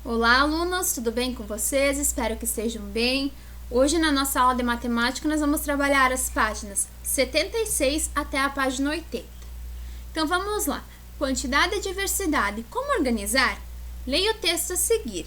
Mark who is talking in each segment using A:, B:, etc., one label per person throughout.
A: Olá, alunos, tudo bem com vocês? Espero que estejam bem. Hoje, na nossa aula de matemática, nós vamos trabalhar as páginas 76 até a página 80. Então, vamos lá. Quantidade e diversidade. Como organizar? Leia o texto a seguir.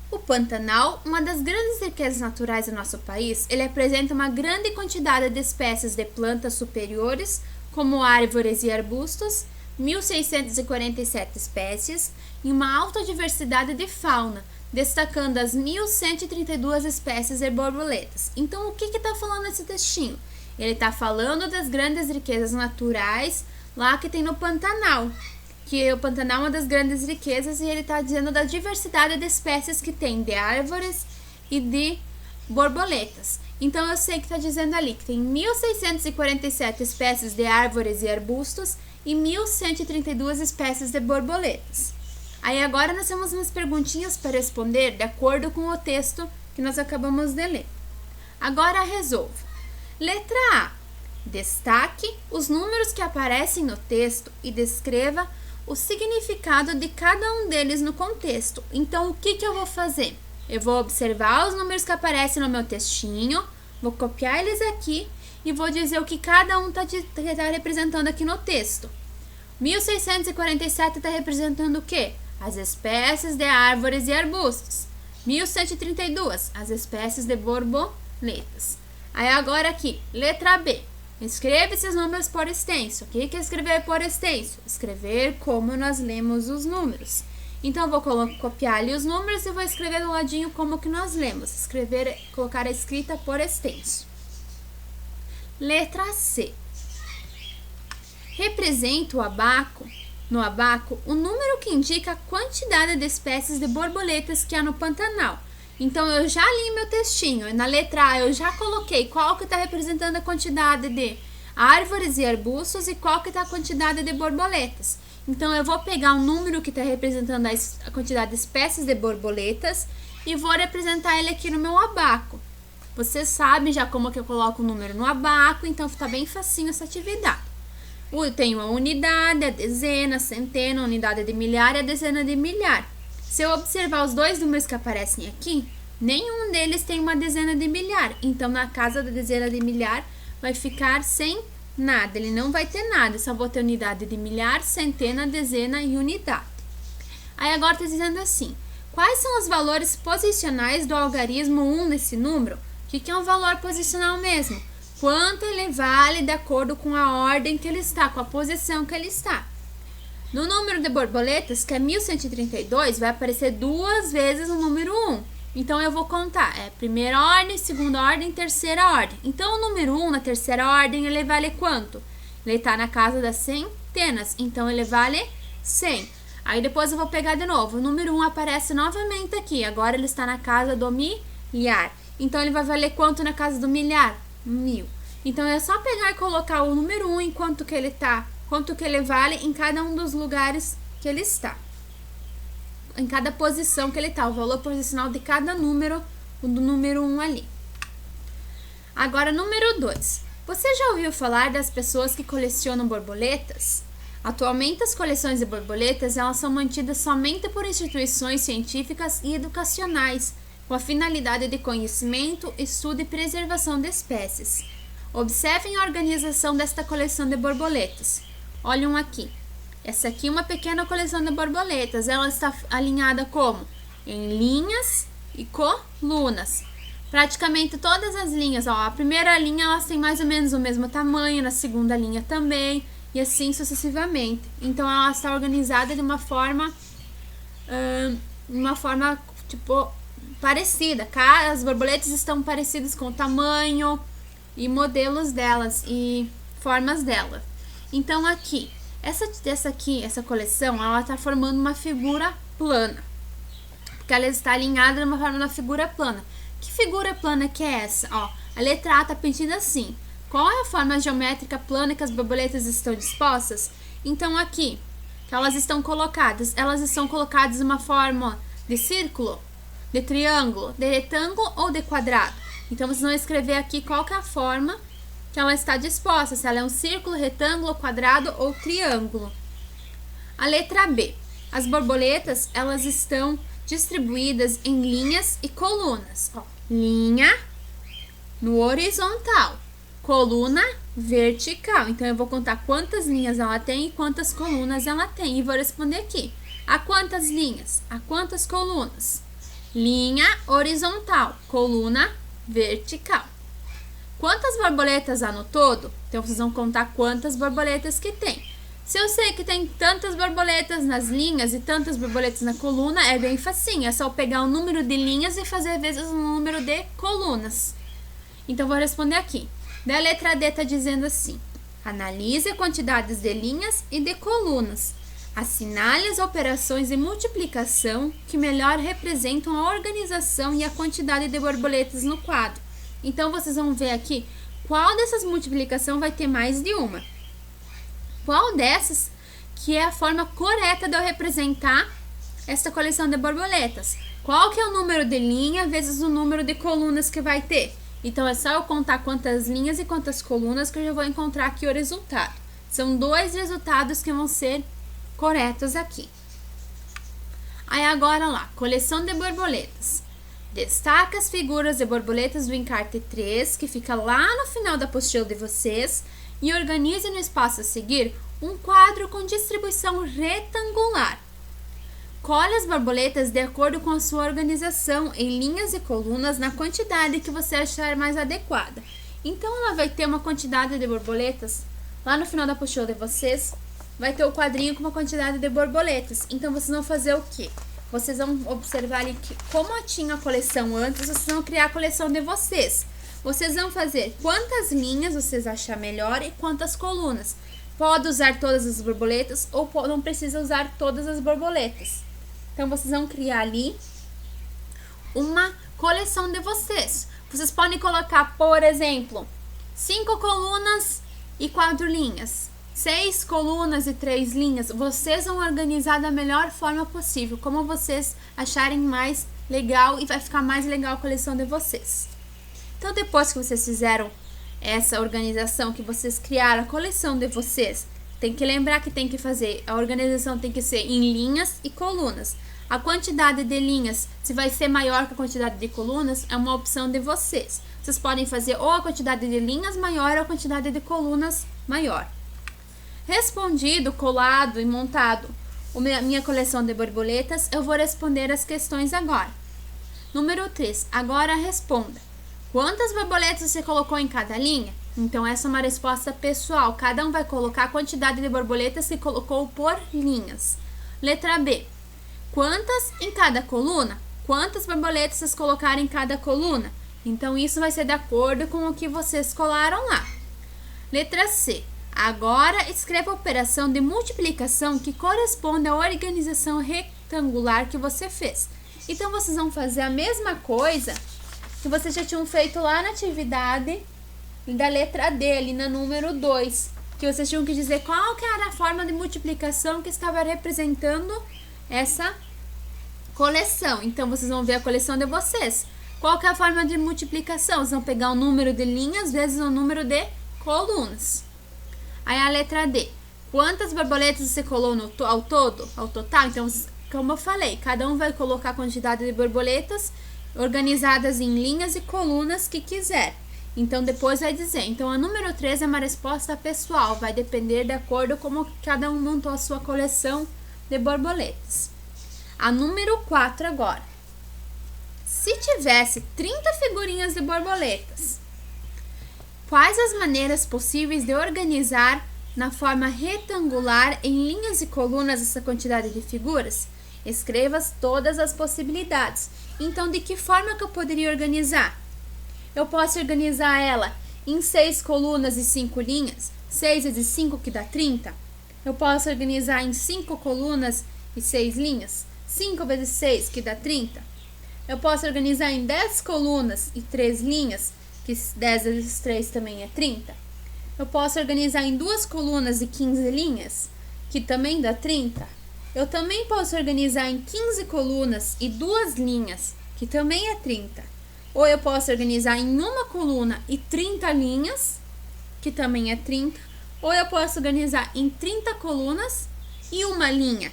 A: O Pantanal, uma das grandes riquezas naturais do nosso país, ele apresenta uma grande quantidade de espécies de plantas superiores, como árvores e arbustos, 1.647 espécies, e uma alta diversidade de fauna, destacando as 1.132 espécies de borboletas. Então, o que está falando esse textinho? Ele está falando das grandes riquezas naturais lá que tem no Pantanal, que o Pantanal é uma das grandes riquezas, e ele está dizendo da diversidade de espécies que tem de árvores e de borboletas. Então, eu sei que está dizendo ali que tem 1.647 espécies de árvores e arbustos e 1.132 espécies de borboletas. Aí agora nós temos umas perguntinhas para responder de acordo com o texto que nós acabamos de ler. Agora resolva. Letra A. Destaque os números que aparecem no texto e descreva o significado de cada um deles no contexto. Então, o que eu vou fazer? Eu vou observar os números que aparecem no meu textinho, vou copiar eles aqui e vou dizer o que cada um está representando aqui no texto. 1.647 está representando o quê? As espécies de árvores e arbustos. 1.132, as espécies de borboletas. Aí agora aqui, letra B. Escreva esses números por extenso. O que é escrever por extenso? Escrever como nós lemos os números. Então, eu vou copiar ali os números e vou escrever do ladinho como que nós lemos. Colocar a escrita por extenso. Letra C. Representa no abaco o número que indica a quantidade de espécies de borboletas que há no Pantanal. Então, eu já li meu textinho. Na letra A, eu já coloquei qual que está representando a quantidade de árvores e arbustos e qual que está a quantidade de borboletas. Então, eu vou pegar um número que está representando a quantidade de espécies de borboletas e vou representar ele aqui no meu abaco. Vocês sabem já como que eu coloco o número no abaco, então está bem facinho essa atividade. Eu tenho a unidade, a dezena, a centena, a unidade de milhar e a dezena de milhar. Se eu observar os dois números que aparecem aqui, nenhum deles tem uma dezena de milhar. Então, na casa da dezena de milhar, vai ficar sem nada. Ele não vai ter nada, só vou ter unidade de milhar, centena, dezena e unidade. Aí agora está dizendo assim, quais são os valores posicionais do algarismo 1 nesse número? O que é um valor posicional mesmo? Quanto ele vale de acordo com a ordem que ele está, com a posição que ele está. No número de borboletas, que é 1.132, vai aparecer duas vezes o número 1. Então, eu vou contar. Primeira ordem, segunda ordem, terceira ordem. Então, o número 1 na terceira ordem, ele vale quanto? Ele está na casa das centenas. Então, ele vale 100. Aí, depois eu vou pegar de novo. O número 1 aparece novamente aqui. Agora, ele está na casa do milhar. Então, ele vai valer quanto na casa do milhar? 1.000. Então, é só pegar e colocar o número 1 em quanto que ele está. Quanto que ele vale em cada um dos lugares que ele está. Em cada posição que ele está. O valor posicional de cada número, o do número 1 ali. Agora, número 2. Você já ouviu falar das pessoas que colecionam borboletas? Atualmente, as coleções de borboletas elas são mantidas somente por instituições científicas e educacionais, com a finalidade de conhecimento, estudo e preservação de espécies. Observem a organização desta coleção de borboletas. Olhem aqui. Essa aqui é uma pequena coleção de borboletas. Ela está alinhada como? Em linhas e colunas. Praticamente todas as linhas. A primeira linha elas têm mais ou menos o mesmo tamanho, na segunda linha também, e assim sucessivamente. Então, ela está organizada de uma forma tipo parecida. As borboletas estão parecidas com o tamanho e modelos delas e formas delas. Então, aqui, essa coleção, ela está formando uma figura plana. Porque ela está alinhada de uma forma da figura plana. Que figura plana que é essa? A letra A está pedindo assim. Qual é a forma geométrica plana que as borboletas estão dispostas? Então, aqui, que elas estão colocadas em uma forma de círculo, de triângulo, de retângulo ou de quadrado. Então, vocês vão escrever aqui qual que é a forma que ela está disposta, se ela é um círculo, retângulo, quadrado ou triângulo. A letra B. As borboletas, elas estão distribuídas em linhas e colunas. Ó, linha no horizontal, coluna vertical. Então, eu vou contar quantas linhas ela tem e quantas colunas ela tem. E vou responder aqui. A quantas linhas? A quantas colunas? Linha horizontal, coluna vertical. Quantas borboletas há no todo? Então, vocês vão contar quantas borboletas que tem. Se eu sei que tem tantas borboletas nas linhas e tantas borboletas na coluna, é bem facinho. É só eu pegar o número de linhas e fazer vezes o número de colunas. Então, vou responder aqui. Da letra D está dizendo assim: analise quantidades de linhas e de colunas. Assinale as operações de multiplicação que melhor representam a organização e a quantidade de borboletas no quadro. Então, vocês vão ver aqui qual dessas multiplicações vai ter mais de uma. Qual dessas que é a forma correta de eu representar esta coleção de borboletas? Qual que é o número de linha vezes o número de colunas que vai ter? Então, é só eu contar quantas linhas e quantas colunas que eu já vou encontrar aqui o resultado. São dois resultados que vão ser corretos aqui. Aí agora lá, coleção de borboletas. Destaca as figuras de borboletas do encarte 3, que fica lá no final da apostila de vocês, e organize no espaço a seguir um quadro com distribuição retangular. Colhe as borboletas de acordo com a sua organização em linhas e colunas na quantidade que você achar mais adequada. Então, ela vai ter uma quantidade de borboletas, lá no final da apostila de vocês, vai ter o quadrinho com uma quantidade de borboletas. Então, vocês vão fazer o quê? Vocês vão observar ali que, como tinha a coleção antes, vocês vão criar a coleção de vocês. Vocês vão fazer quantas linhas vocês achar melhor e quantas colunas. Pode usar todas as borboletas ou não precisa usar todas as borboletas. Então, vocês vão criar ali uma coleção de vocês. Vocês podem colocar, por exemplo, 5 colunas e 4 linhas. 6 colunas e 3 linhas. Vocês vão organizar da melhor forma possível, como vocês acharem mais legal e vai ficar mais legal a coleção de vocês. Então, depois que vocês fizeram essa organização, que vocês criaram a coleção de vocês, tem que lembrar que tem que fazer, a organização tem que ser em linhas e colunas. A quantidade de linhas, se vai ser maior que a quantidade de colunas, é uma opção de vocês. Vocês podem fazer ou a quantidade de linhas maior ou a quantidade de colunas maior. Respondido, colado e montado a minha coleção de borboletas, eu vou responder as questões agora. Número 3. Agora responda. Quantas borboletas você colocou em cada linha? Então, essa é uma resposta pessoal. Cada um vai colocar a quantidade de borboletas que colocou por linhas. Letra B. Quantas em cada coluna? Quantas borboletas vocês colocaram em cada coluna? Então, isso vai ser de acordo com o que vocês colaram lá. Letra C. Agora, escreva a operação de multiplicação que corresponde à organização retangular que você fez. Então, vocês vão fazer a mesma coisa que vocês já tinham feito lá na atividade da letra D, ali na número 2. Que vocês tinham que dizer qual que era a forma de multiplicação que estava representando essa coleção. Então, vocês vão ver a coleção de vocês. Qual que é a forma de multiplicação? Vocês vão pegar o número de linhas vezes o número de colunas. Aí a letra D. Quantas borboletas você colou ao total? Então, como eu falei, cada um vai colocar a quantidade de borboletas organizadas em linhas e colunas que quiser. Então, depois vai dizer. Então, a número 3 é uma resposta pessoal. Vai depender de acordo com como cada um montou a sua coleção de borboletas. A número 4 agora. Se tivesse 30 figurinhas de borboletas, quais as maneiras possíveis de organizar na forma retangular em linhas e colunas essa quantidade de figuras? Escreva todas as possibilidades. Então, de que forma que eu poderia organizar? Eu posso organizar ela em 6 colunas e 5 linhas. 6 vezes 5 que dá 30. Eu posso organizar em 5 colunas e 6 linhas. 5 vezes 6 que dá 30. Eu posso organizar em 10 colunas e 3 linhas, que 10 vezes 3 também é 30. Eu posso organizar em 2 colunas e 15 linhas, que também dá 30. Eu também posso organizar em 15 colunas e 2 linhas, que também é 30. Ou eu posso organizar em uma coluna e 30 linhas, que também é 30. Ou eu posso organizar em 30 colunas e uma linha,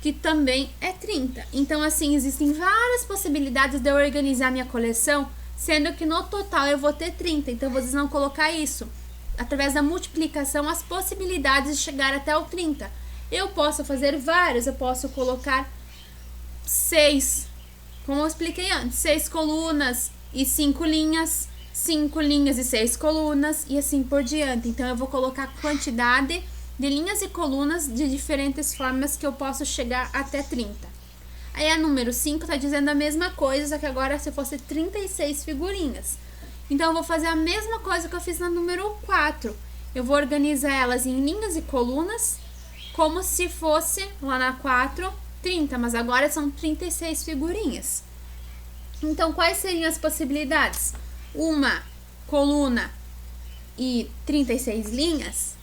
A: que também é 30. Então, assim, existem várias possibilidades de eu organizar minha coleção, sendo que no total eu vou ter 30. Então, vocês vão colocar isso. Através da multiplicação, as possibilidades de chegar até o 30. Eu posso fazer vários, eu posso colocar 6, como eu expliquei antes, 6 colunas e 5 linhas, 5 linhas e 6 colunas e assim por diante. Então, eu vou colocar quantidade de linhas e colunas de diferentes formas que eu posso chegar até 30. Aí a número 5 tá dizendo a mesma coisa, só que agora se fosse 36 figurinhas. Então, eu vou fazer a mesma coisa que eu fiz na número 4. Eu vou organizar elas em linhas e colunas, como se fosse lá na 4, 30, mas agora são 36 figurinhas. Então, quais seriam as possibilidades? Uma coluna e 36 linhas,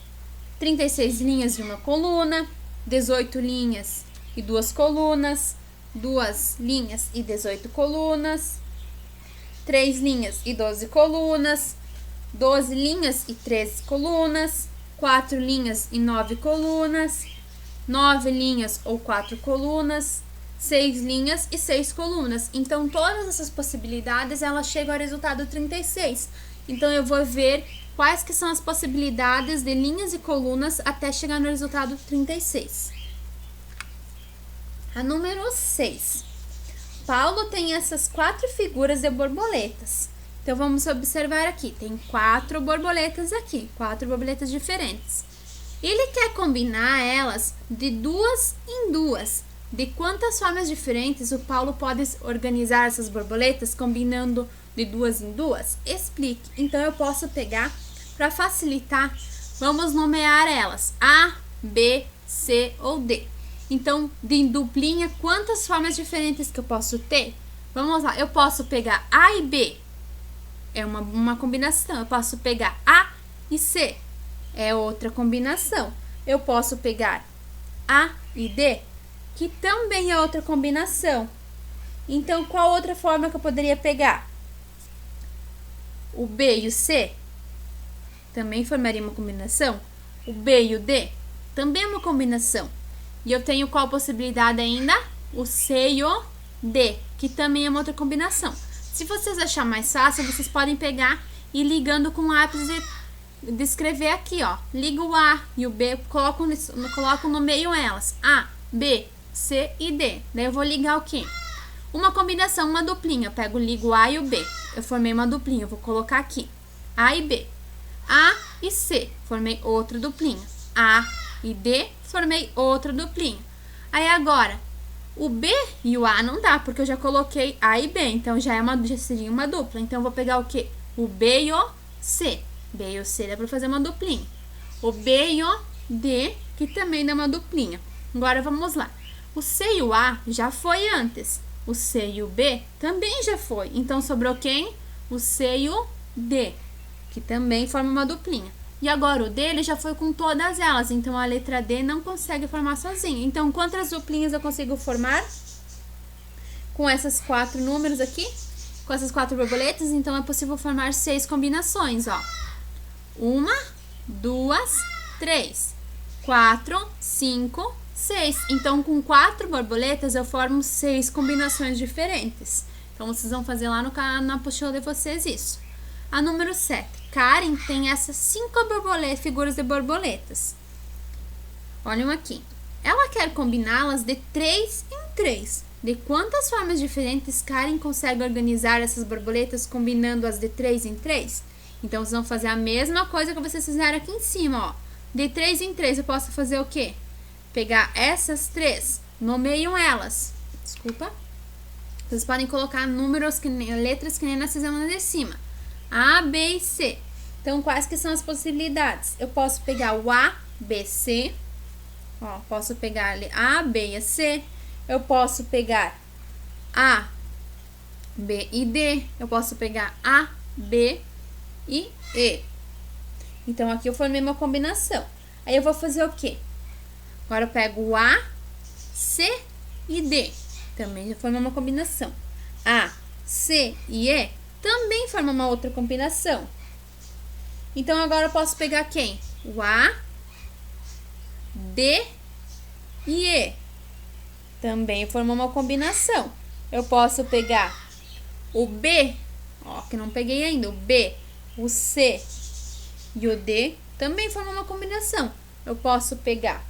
A: 36 linhas de uma coluna, 18 linhas e 2 colunas, 2 linhas e 18 colunas, 3 linhas e 12 colunas, 12 linhas e 13 colunas, 4 linhas e 9 colunas, 9 linhas ou 4 colunas, 6 linhas e 6 colunas. Então, todas essas possibilidades, elas chegam ao resultado 36. Então, eu vou ver quais que são as possibilidades de linhas e colunas até chegar no resultado 36. A número 6. Paulo tem essas 4 figuras de borboletas. Então, vamos observar aqui. Tem 4 borboletas aqui, 4 borboletas diferentes. Ele quer combinar elas de 2 em 2. De quantas formas diferentes o Paulo pode organizar essas borboletas combinando de 2 em 2? Explique. Então, eu posso pegar, para facilitar, vamos nomear elas A, B, C ou D. Então, de duplinha, quantas formas diferentes que eu posso ter? Vamos lá, eu posso pegar A e B, é uma combinação. Eu posso pegar A e C, é outra combinação. Eu posso pegar A e D, que também é outra combinação. Então, qual outra forma que eu poderia pegar? O B e o C também formaria uma combinação. O B e o D também é uma combinação. E eu tenho qual possibilidade ainda? O C e o D, que também é uma outra combinação. Se vocês acharem mais fácil, vocês podem pegar e ir ligando com lápis de escrever aqui, ó. Liga o A e o B, coloco no meio elas. A, B, C e D. Daí eu vou ligar o quê? Uma combinação, uma duplinha. Eu pego, ligo o A e o B. Eu formei uma duplinha, eu vou colocar aqui. A e B. A e C, formei outra duplinha. A e D, formei outra duplinha. Aí agora, o B e o A não dá, porque eu já coloquei A e B, então já seria uma dupla. Então, eu vou pegar o quê? O B e o C. B e o C dá pra fazer uma duplinha. O B e o D, que também dá uma duplinha. Agora, vamos lá. O C e o A já foi antes. O C e o B também já foi. Então, sobrou quem? O C e o D, que também forma uma duplinha. E agora o D, ele já foi com todas elas. Então, a letra D não consegue formar sozinha. Então, quantas duplinhas eu consigo formar? Com esses 4 números aqui, com essas 4 borboletas, então é possível formar 6 combinações, ó. 1, 2, 3, 4, 5, 6. Então, com 4 borboletas, eu formo 6 combinações diferentes. Então, vocês vão fazer lá na apostila de vocês isso. A número 7. Karen tem essas 5 figuras de borboletas. Olhem aqui. Ela quer combiná-las de 3 em 3. De quantas formas diferentes Karen consegue organizar essas borboletas combinando-as de 3 em 3? Então, vocês vão fazer a mesma coisa que vocês fizeram aqui em cima, ó. De 3 em 3, eu posso fazer o quê? Pegar essas 3, nomeiam elas. Desculpa. Vocês podem colocar números, letras que nem nós fizemos lá de cima. A, B e C. Então, quais que são as possibilidades? Eu posso pegar o A, B, C. Ó, posso pegar ali A, B e C. Eu posso pegar A, B e D. Eu posso pegar A, B e E. Então, aqui eu formei uma combinação. Aí, eu vou fazer o quê? Agora, eu pego o A, C e D. Também já formou uma combinação. A, C e E também formam uma outra combinação. Então, agora eu posso pegar quem? O A, D e E. também formou uma combinação. Eu posso pegar o B, ó, que não peguei ainda, o B, o C e o D também formam uma combinação. Eu posso pegar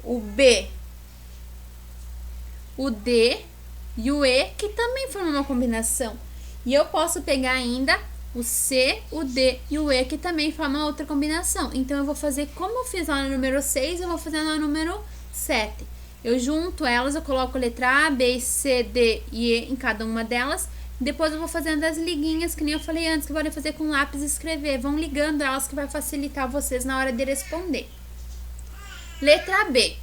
A: o B, o D e o E, que também formam uma combinação. E eu posso pegar ainda o C, o D e o E, que também formam outra combinação. Então, eu vou fazer como eu fiz lá no número 6, eu vou fazer no número 7. Eu junto elas, eu coloco a letra A, B, C, D e E em cada uma delas. Depois eu vou fazendo as liguinhas, que nem eu falei antes, que podem fazer com lápis e escrever. Vão ligando elas, que vai facilitar vocês na hora de responder. Letra B.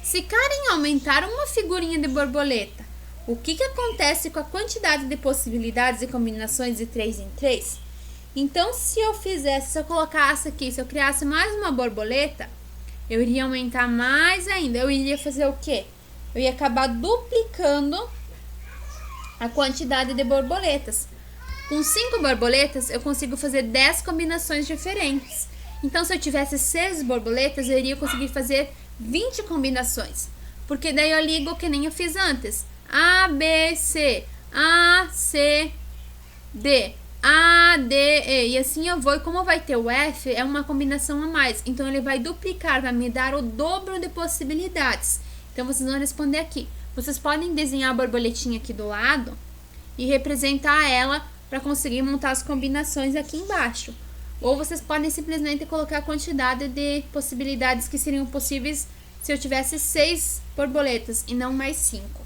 A: Se Karen aumentar uma figurinha de borboleta, o que acontece com a quantidade de possibilidades e combinações de 3 em 3? Então, se eu colocasse aqui, se eu criasse mais uma borboleta, eu iria aumentar mais ainda. Eu iria fazer o quê? Eu ia acabar duplicando a quantidade de borboletas. Com 5 borboletas, eu consigo fazer 10 combinações diferentes. Então, se eu tivesse 6 borboletas, eu iria conseguir fazer 20 combinações. Porque daí eu ligo que nem eu fiz antes. A, B, C, A, C, D, A, D, E. E assim eu vou. E como vai ter o F, é uma combinação a mais. Então, ele vai duplicar, vai me dar o dobro de possibilidades. Então, vocês vão responder aqui. Vocês podem desenhar a borboletinha aqui do lado e representar ela para conseguir montar as combinações aqui embaixo. Ou vocês podem simplesmente colocar a quantidade de possibilidades que seriam possíveis se eu tivesse 6 borboletas e não mais 5.